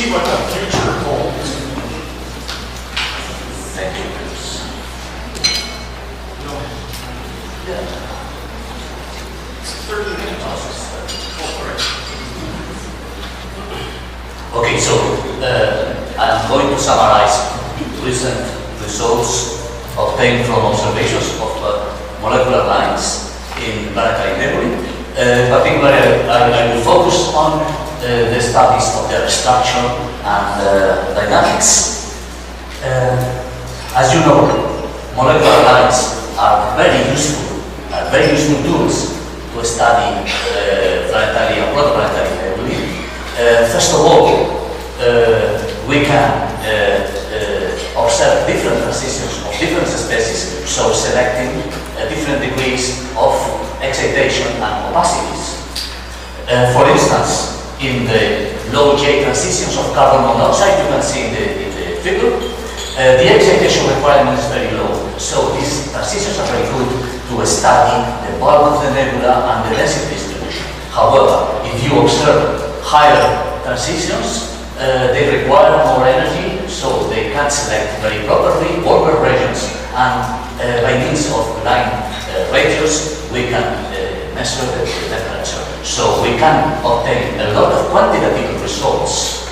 see what the future holds. Thank you. Yeah. It's 30 minutes. Okay, so I'm going to summarize recent results obtained from observations of molecular lines in planetary nebulae. Particularly, I will focus on the studies of their structure and dynamics. As you know, molecular lines are very useful tools to study planetary and protoplanetary nebulae. First of all, we can observe different transitions of different species, so selecting different degrees of excitation and opacities. For instance, in the low J transitions of carbon monoxide, you can see in the figure, the excitation requirement is very low. So these transitions are very good to study the bulk of the nebula and the density distribution. However, if you observe higher transitions, they require more energy, so they can select very properly warmer regions, and by means of line ratios, we can measure the temperature. So we can obtain a lot of quantitative results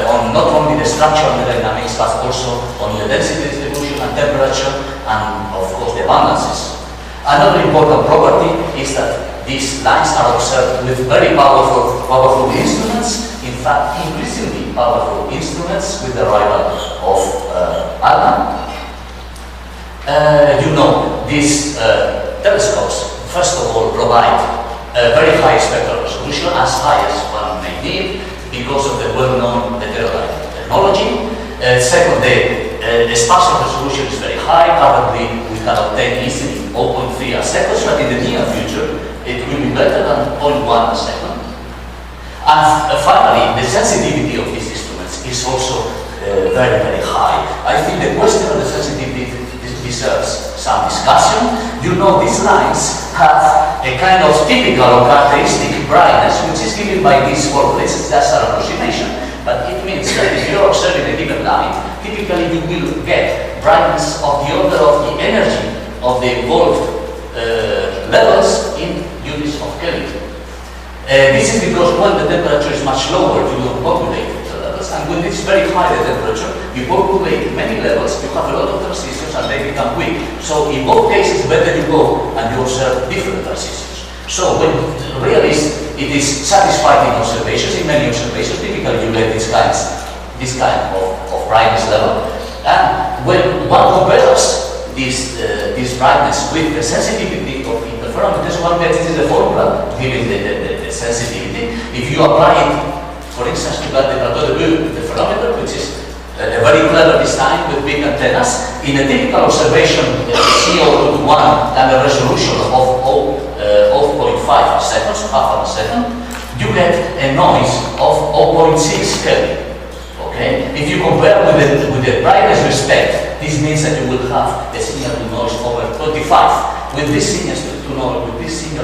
on not only the structure and the dynamics, but also on the density distribution and temperature, and of course the balances. Another important property is that these lines are observed with very powerful instruments, in fact increasingly powerful instruments with the arrival of ALMA. You know, these telescopes, first of all, provide a very high spectral resolution, as high as one may need, because of the well-known heterodyne technology. Second, the spatial resolution is very high. Currently, we can obtain easily 0.3 a second, but in the near future, it will be better than 0.1 a second. And finally, the sensitivity of these instruments is also very, very high. I think the question of the sensitivity deserves some discussion. You know, these lines have a kind of typical or characteristic brightness, which is given by these formulas. That's an approximation, but it means that if you're observing a given line, typically you will get brightness of the order of the energy of the evolved levels in units of Kelvin. This is because when the temperature is much lower, you will populate the levels, and when it's very high the temperature, you populate many levels, you have a lot of transitions and they become weak. So in both cases, better you go and you observe different transitions. So when really it is satisfied in observations, in many observations, typically you get this kind of brightness level. And when one compares this brightness with the sensitivity of interferometers, one gets this is the formula giving the sensitivity. If you apply it, for instance, to the plateau de Vue interferometer, which is a very clever design with big antennas, in a typical observation, CO2 to 1 and a resolution of 0.5 seconds, half of a second, you get a noise of 0.6 Kelvin. Okay? If you compare with the brightness respect, this means that you will have a signal to noise over 25. With this signal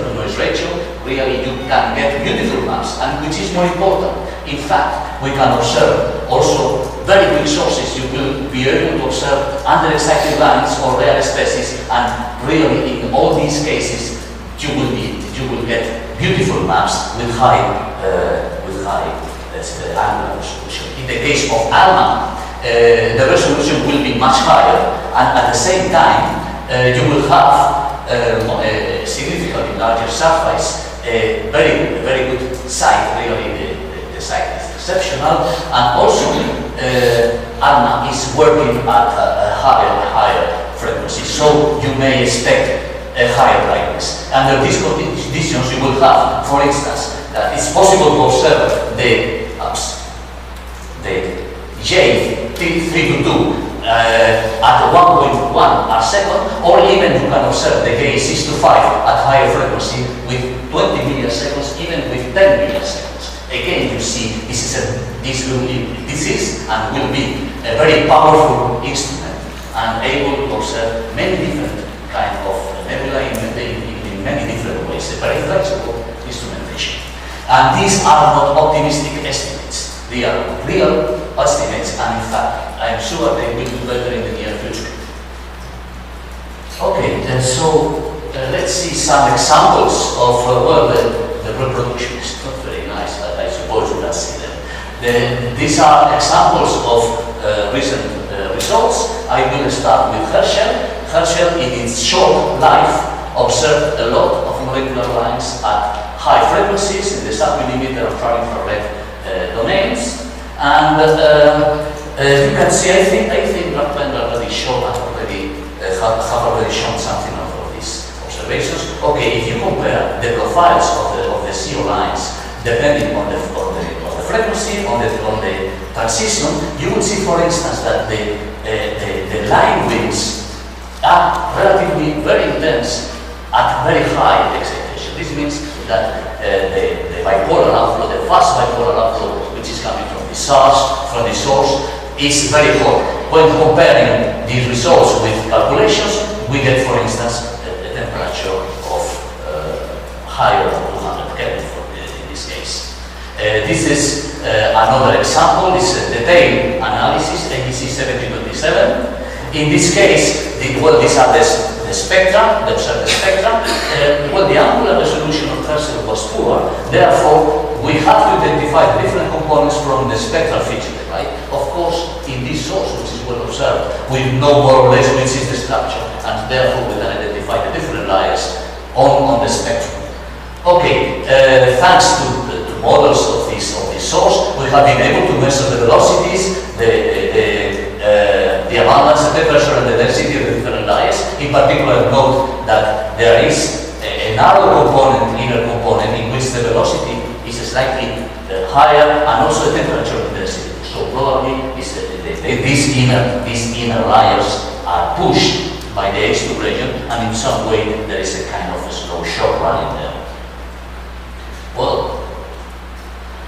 to noise ratio, really you can get beautiful maps, and which is more important. In fact, we can observe also very quick sources. You will be able to observe under-excited lines or rare species, and really in all these cases, you will get beautiful maps with high angular resolution. In the case of ALMA, the resolution will be much higher, and at the same time, you will have a significantly larger surface, a very good site. Really, the site is exceptional, and also ALMA is working at a higher frequency, so you may expect a higher brightness. Under these conditions, you will have, for instance, that it's possible to observe the J322 at 1.1 a second, or even you can observe the K625 at higher frequency with 20 milliseconds, even with 10 milliseconds. Again, you see, this is and will be a very powerful instrument, and able to observe many different kinds of nebulae in many different ways. A very flexible instrumentation. And these are not optimistic estimates. real estimates, and in fact, I am sure they will do better in the near future. Okay, and so let's see some examples of well, the reproduction is not very nice, but I suppose you can see them. These are examples of recent results. I will start with Herschel. Herschel, in its short life, observed a lot of molecular lines at high frequencies in the sub-millimeter of infrared domains, and you can see. I think Rappel already showed, have already shown something of these observations. Okay, if you compare the profiles of the CO lines depending on the frequency, on the transition, you will see, for instance, that the line winds are relatively very intense at very high excitation. This means that the bipolar outflow, the fast bipolar outflow, which is coming from the source, is very hot. When comparing these results with calculations, we get, for instance, a temperature of higher than 200 Kelvin in this case. This is another example. This is a detailed analysis, ABC 7027. In this case, these are the spectra, the observed spectra. Well, the angular resolution of Herschel was poor, therefore, we have to identify the different components from the spectral feature, right? Of course, in this source, which is well observed, we know more or less which is the structure, and therefore we can identify the different layers on the spectrum. Okay, thanks to models of this source, we have been able to measure the velocities, the abundance, the temperature, and the density of the different layers. In particular, note that there is a narrow component, inner component, in which the velocity is slightly higher, and also the temperature and density. So probably these inner layers are pushed by the H2 region, and in some way there is a kind of a slow shock running there. Well,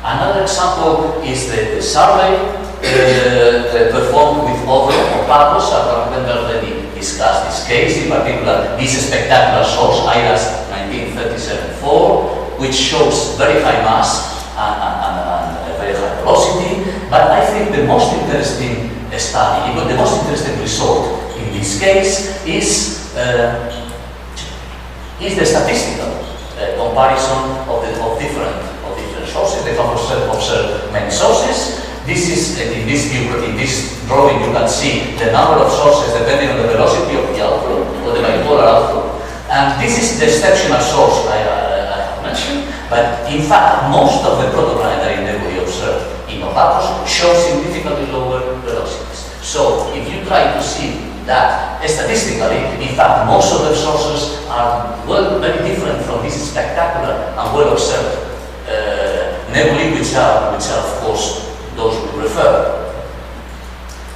another example is the survey performed with Opacos. I remember already discussed this case, in particular this spectacular source, IRAS 1937-4, which shows very high mass and very high velocity. But I think the most interesting study, the most interesting result in this case is the statistical comparison of different sources. They have observed many sources. This is in this view, in this drawing, you can see the number of sources depending on the velocity of the outflow or the bipolar outflow. And this is the exceptional source I have mentioned. But in fact, most of the protoplanetary nebulae observed in Opacos show significantly lower velocities. So if you try to see that statistically, in fact, most of the sources are very different from this spectacular and well observed nebulae, which are of course those we refer.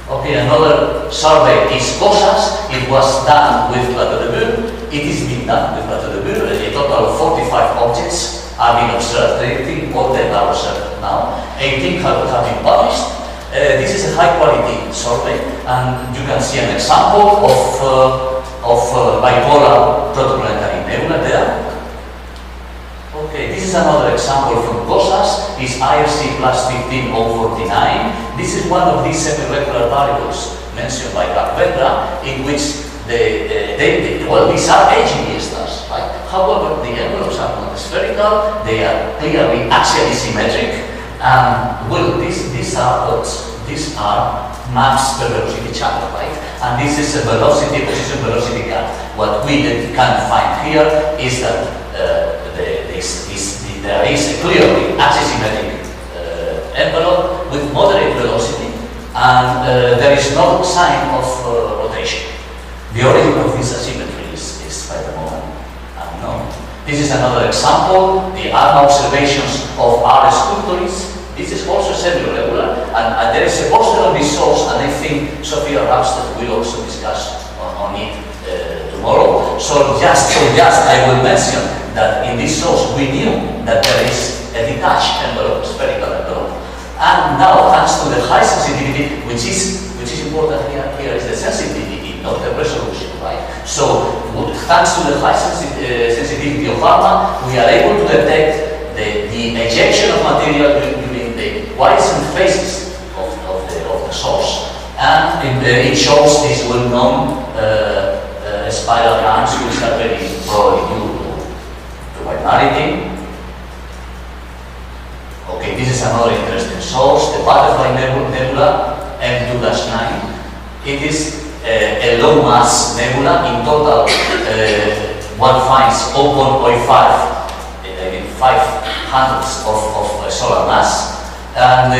Okay, another survey is COSAS. It was done with Plateau de Bure. It is being done with Plateau de Bure. A total of 45 objects are being observed. 18 of them are observed now. 18 have been published. This is a high-quality survey, and you can see an example of bipolar protoplanetary nebula there. Okay, this is another example from COSAS. It's IRC plus 15049. This is one of these semi-regular variables mentioned by Carpenter, in which these are AGB stars, right? However, the envelopes are not spherical, they are clearly axially symmetric, and well, these are maps per velocity channel, right? And this is a velocity, position velocity gap. What we can find here is that there is a clearly axisymmetric envelope with moderate velocity, and there is no sign of rotation. The origin of this asymmetry is by the moment unknown. This is another example, the ARMA observations of R sculptoris. This is also semi-regular, and there is a poster on this source, and I think Sophia Ramstedt will also discuss on it tomorrow. So just I will mention that in this source we knew that there is a detached envelope, spherical envelope, and now thanks to the high sensitivity, which is important here is the sensitivity, not the resolution, right? So thanks to the high sensitivity of ARMA, we are able to detect the ejection of material during the quiescent phase it shows these well-known spiral lines, which are very probably due to binarity. Okay, this is another interesting source, the Butterfly Nebula M2-9. It is a low mass nebula. In total, one finds 0.05, 500ths of solar mass, and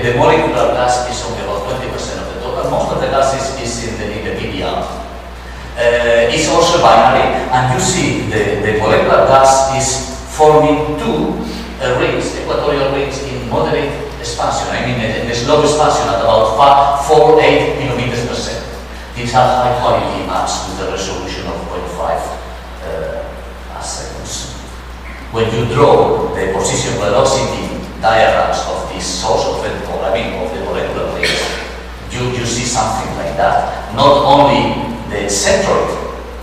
the molecular gas is only about 20% of the total. Most of the gas is in the PBR. It's also binary, and you see the molecular gas is forming two rings, equatorial rings in moderate expansion. I mean, in a slow expansion at about 4-8 kilometers per second. These are high quality maps with a resolution of 0.5 seconds. When you draw the position velocity diagrams of this source of the molecular rings, you see something like that. Not only the centroid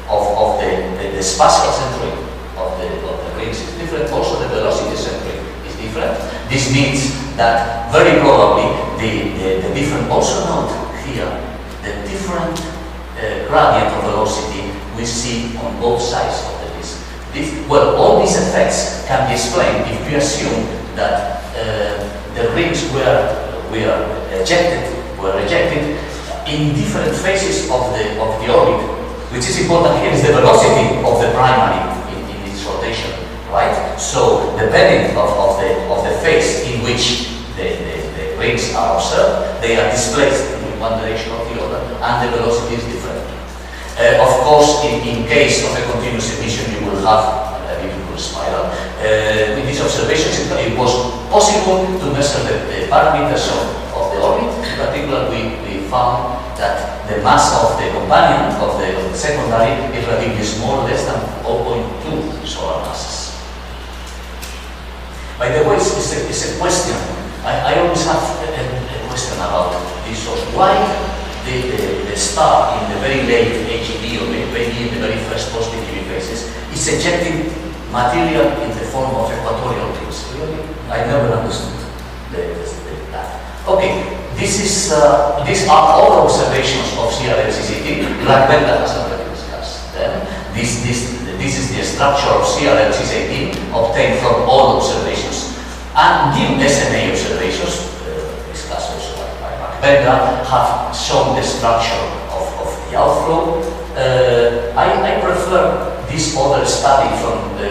of the spatial centroid of the rings is different, also the velocity centroid is different. This means that very probably the different, also note here, the different gradient of velocity we see on both sides of the disk. Well, all these effects can be explained if we assume that the rings were ejected in different phases of the orbit. Which is important here is the velocity of the primary in its rotation, right? So depending of the phase in which the rings are observed, they are displaced in one direction or the other, and the velocity is different. Of course, in case of a continuous emission, you will have a beautiful spiral. With these observations, it was possible to measure the parameters of the orbit. In particular, we found that the mass of the companion of the secondary is relatively small, less than 0.2 solar masses. By the way, it's a question. I always have a question about this source. Why the star in the very late AGB or maybe in the very first post-AGB phases is ejecting material in the form of equatorial rings? Really? I never understood that. Okay. These are all observations of CRL-C18. Black Benda has already discussed them. This is the structure of CRL-C18 obtained from all observations. And new SMA observations, discussed also by Black Benda, have shown the structure of the outflow. I prefer this other study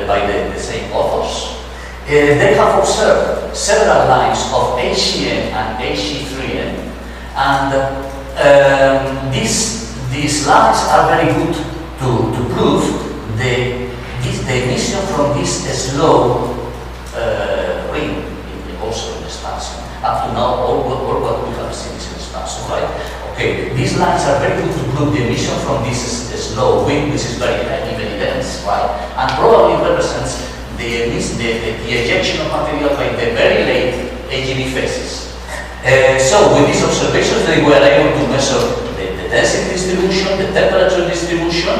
by the same authors. They have observed several lines of HCN and HC3N, and these lines are very good to prove the emission from this slow ring, also in expansion. Up to now, all what we have seen is in expansion, right? Okay, these lines are very good to prove the emission from this slow ring, which is very heavy, very dense, right? And probably represents the ejection of material by the very late AGB phases. So with these observations, they were able to measure the density distribution, the temperature distribution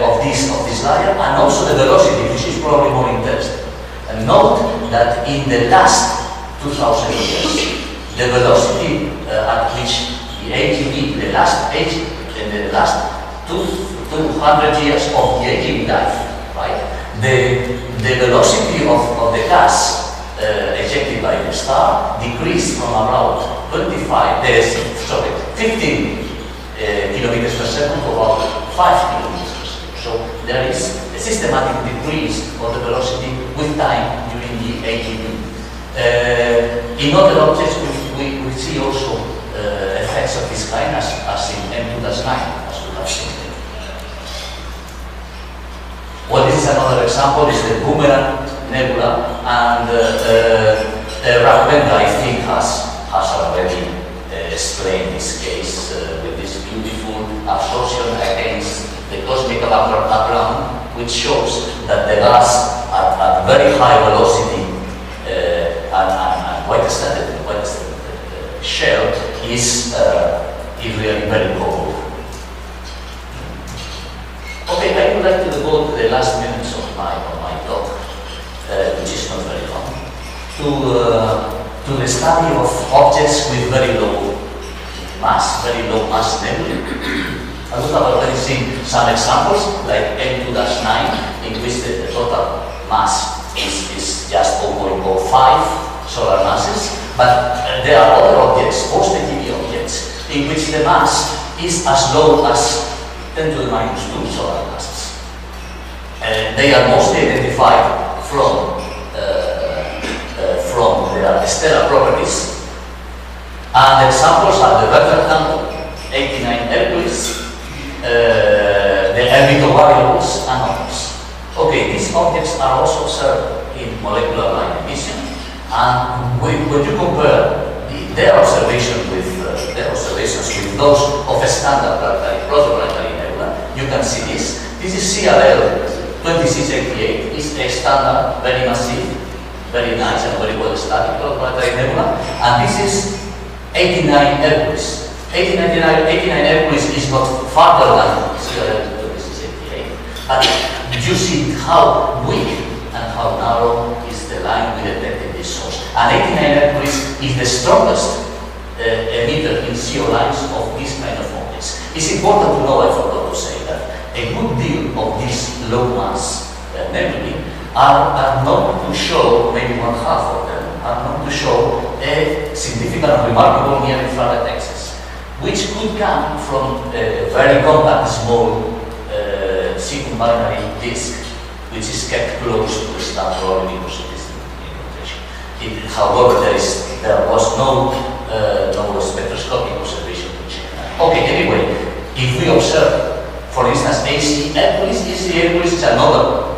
of this layer, and also the velocity, which is probably more interesting. And note that in the last 2,000 years, the velocity at which the AGB, in the last 200 years of the AGB life, right? The velocity of the gas ejected by the star decreased from around 15 kilometers per second to about 5 kilometers per second. So there is a systematic decrease of the velocity with time during the AGB. In other objects, we see also effects of this kind as in M2-9, as we have seen. Well, this is another example, is the Boomerang Nebula, and Raghvendra, I think, has already explained this case with this beautiful absorption against the cosmic background, which shows that the gas at very high velocity and quite extended shell is really very cold. Okay, I would like to devote the last minutes of my talk, which is not very long, to the study of objects with very low mass, very low mass nebulae. I would have already seen some examples like M2-9, in which the total mass is just 0.05 solar masses, but there are other objects, positive objects, in which the mass is as low as 10 to the minus 2 solar masses. They are mostly identified from their stellar properties, and examples are the Bertrand 89 Hercules, the Hermito variables, and others. Okay, these objects are also observed in molecular line emission, and when you compare their observations with those of a standard protoplanetary nebula, you can see this. This is CRL 2688. It's a standard, very massive, very nice and very well studied protoplanetary nebula, and this is 89 Hercules. 89 Hercules is not farther than CRL 2688, but you see how weak and how narrow is the line we detect in this source. And 89 Hercules is the strongest emitter in CO lines of this kind of objects. It's important to know, I forgot to say that, a good deal of these low mass nebulae are known to show, maybe one half of them, are known to show a significant and remarkable near-infrared excess, which could come from a very compact, small circumbinary disk, which is kept close to the star, probably because of this rotation. However, there was no spectroscopic observation to check that. Okay, anyway, if we observe, for instance, AC Hercules is another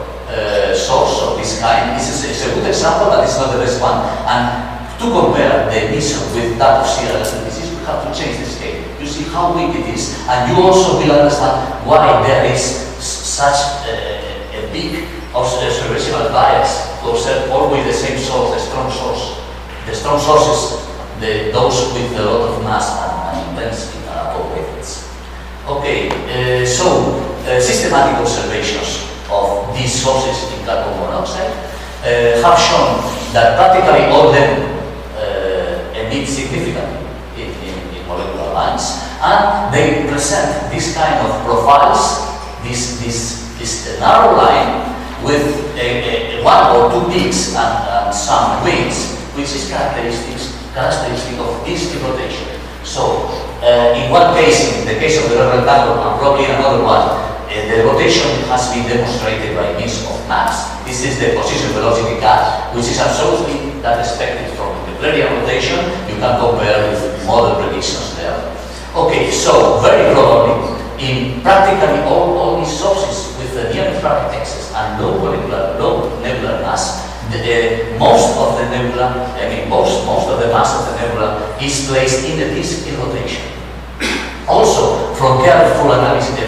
source of this kind. It's a good example, but it's not the best one. And to compare the emission with that of CRL 26, we have to change the scale. You see how weak it is, and you also will understand why there is such a big observational bias to observe always the same source, the strong source. The strong sources, those with a lot of mass and intense wavelengths. Okay, systematic observations of these sources in carbon monoxide have shown that practically all of them emit significantly in molecular lines, and they present this kind of profiles, this narrow line with one or two peaks and some wings, which is characteristic of this rotation. So, in one case, in the case of the rectangle, and probably in another one, the rotation has been demonstrated by means of maps. This is the position velocity gap, which is absolutely that expected from the Keplerian rotation. You can compare with model predictions there. Okay, so very probably in practically all these sources with the near-infrared excess and low nebular mass, most of the nebula, most of the mass of the nebula is placed in the disk in rotation. Also, from a careful analysis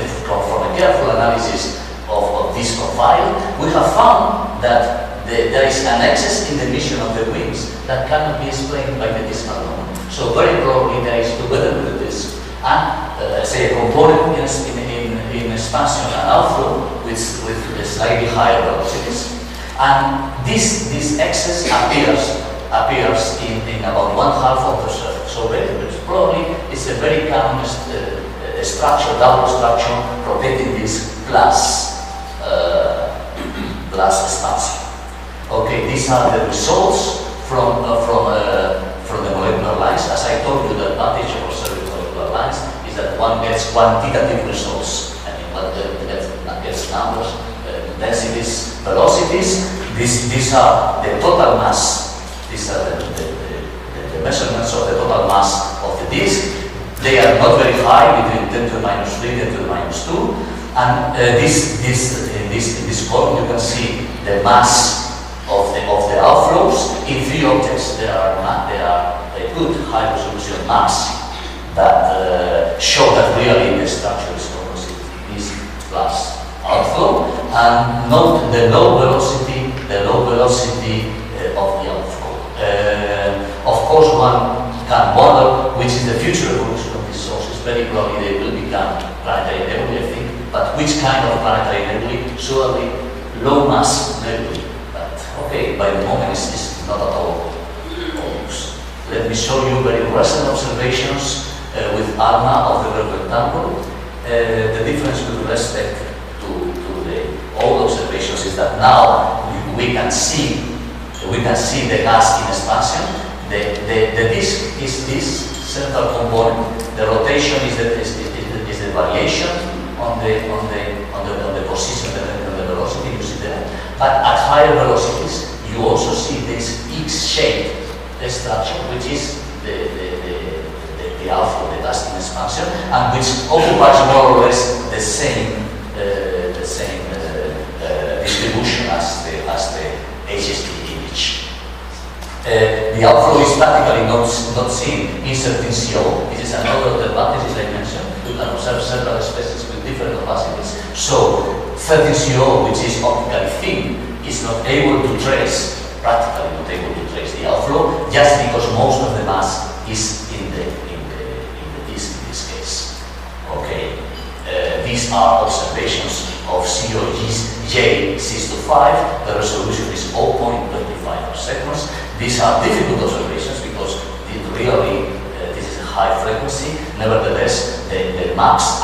of this profile, we have found that there is an excess in the emission of the wings that cannot be explained by the disk alone. So very probably there is, together with the disk, and say a component in expansion and outflow with slightly higher velocities. And this excess appears in about one half of the surface. So very probably it's a very common structure, double structure, protecting this plus expansion. Okay, these are the results from the molecular lines. As I told you, the advantage of observing molecular lines is that one gets quantitative results. I mean, one gets numbers, densities, velocities. These are the total mass. These are the measurements of the total mass of the disk. They are not very high, between 10 to the minus 3, 10 to the minus 2. And in this column, you can see the mass of the outflows. In three objects, there are a good high resolution mass that show that really the structure is composite disk plus outflow. And note the low velocity of the outflow. Of course, one can wonder which is the future evolution of these sources. Very probably they will become planetary nebulae, I think. But which kind of planetary nebulae? Surely low mass nebulae. But okay, by the moment it's not at all obvious. Let me show you very recent observations with ARMA of the red rectangle. The difference with respect to the old observations is that now we can see the gas in expansion. The disk is this central component. The rotation is the variation on the position and the velocity you see there. But at higher velocities, you also see this X-shaped structure, which is the outflow, the gas in expansion, and which occupies more or less the same distribution as the HST image. The outflow is practically not seen in certain CO. This is another advantage, as I mentioned. You can observe several species with different capacities. So 13 CO, which is optically thin, is not able to trace, practically not able to trace the outflow, just because most of the mass is in the disk in this case. Okay, these are observations of COGs J625. The resolution is 0.25 seconds. These are difficult observations because this is a high frequency. Nevertheless, the maps